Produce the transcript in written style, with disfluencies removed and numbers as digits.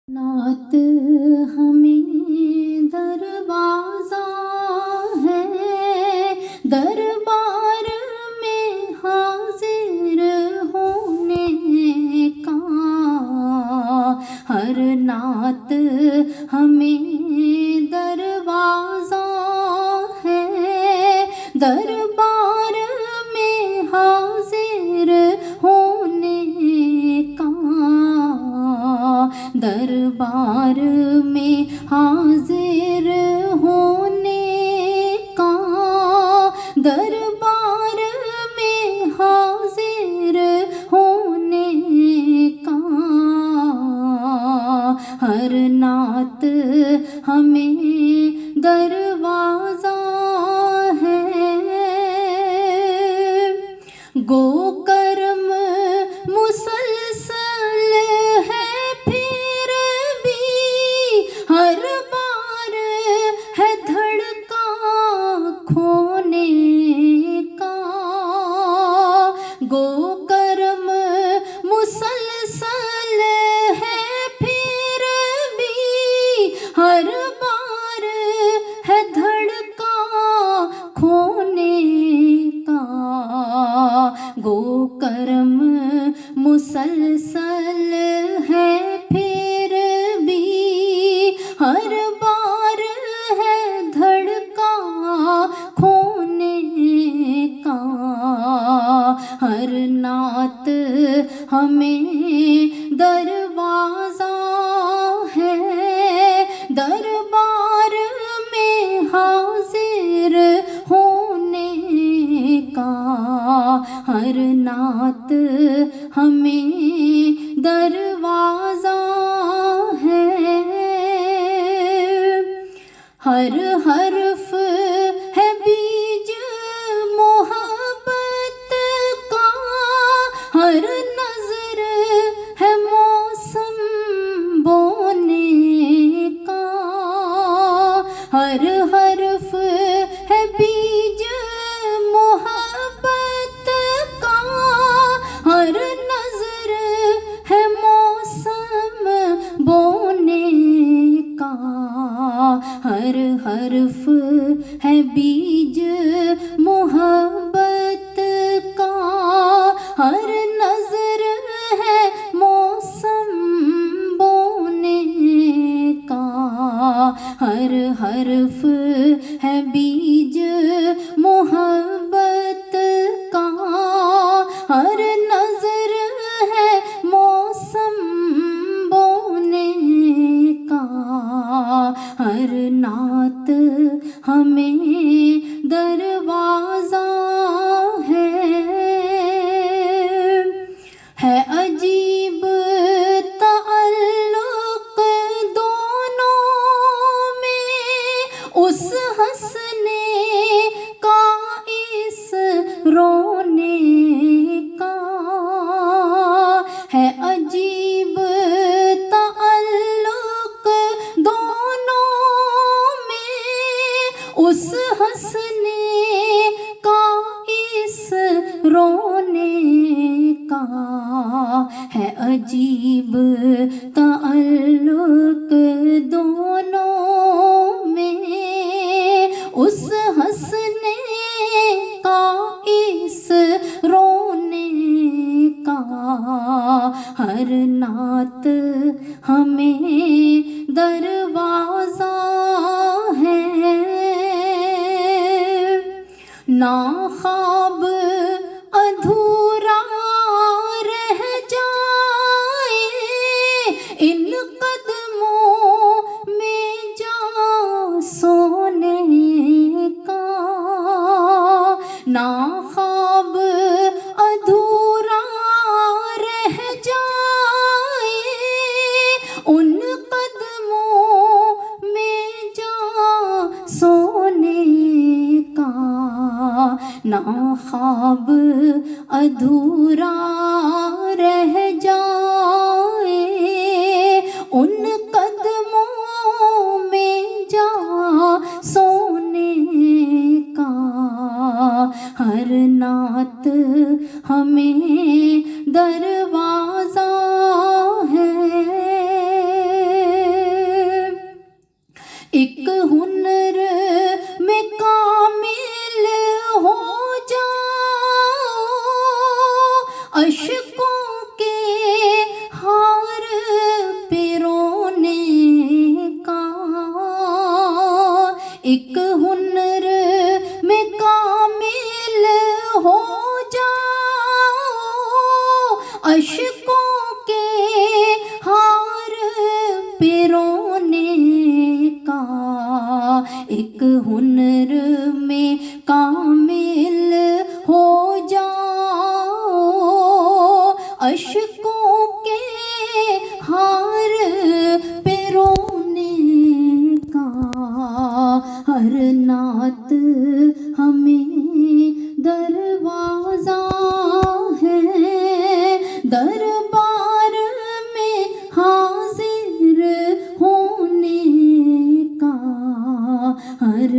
نعت ہمیں دروازہ ہے، دربار میں حاضر ہونے کا۔ ہر نعت ہمیں دروازہ ہے، دربار میں حاضر ہونے کا۔ دربار میں حاضر ہونے کا، دربار میں حاضر ہونے کا۔ ہر نعت ہمیں دروازہ ہے، گو کرم مسلسل ہے، پھر بھی ہر بار ہے دھڑکا کھونے کا۔ گو کرم مسلسل ہے، پھر بھی ہر بار ہے دھڑکا کھونے کا۔ گو کرم مسلسل ہے، پھر بھی ہر بار ہے دھڑکا کھونے کا۔ ہر نعت ہمیں دروازہ ہے، دربار میں حاضر ہونے کا۔ ہر نعت ہمیں دروازہ ہے، ہر حرف ہے بیج محبت کا، ہر نظر ہے موسم بونے کا۔ ہر حرف ہے بیج محبت کا، ہر نظر ہے موسم بونے کا۔ ہر حرف ہے بیج محبت کا، ہر نظر ہے موسم بونے کا۔ ہر حرف ہے بیج محبت کا، ہر نظر ہے موسم بونے کا۔ ہر نعت ہمیں دروازہ ہے عجیب تعلق دونوں میں، اس ہنسنے کا اس رونے کا۔ ہے عجیب تعلق دونوں میں، اس ہنسنے کا اس رونے کا۔ ہے عجیب تعلق دونوں میں، اس ہنسنے کا اس رونے کا۔ ہر نعت ہمیں دروازہ ہے، نا خواب ادھورا رہ جائے ان قدموں میں جا سونے کا۔ نا خواب ادھورا رہ جائے ان قدموں میں جا سونے کا۔ نا خواب ادھورا رہ جائے ان قدموں میں جا سونے کا۔ ہر نعت ہمیں دروازہ ہے، دروازہ ہے، دربار میں حاضر ہونے کا، ہر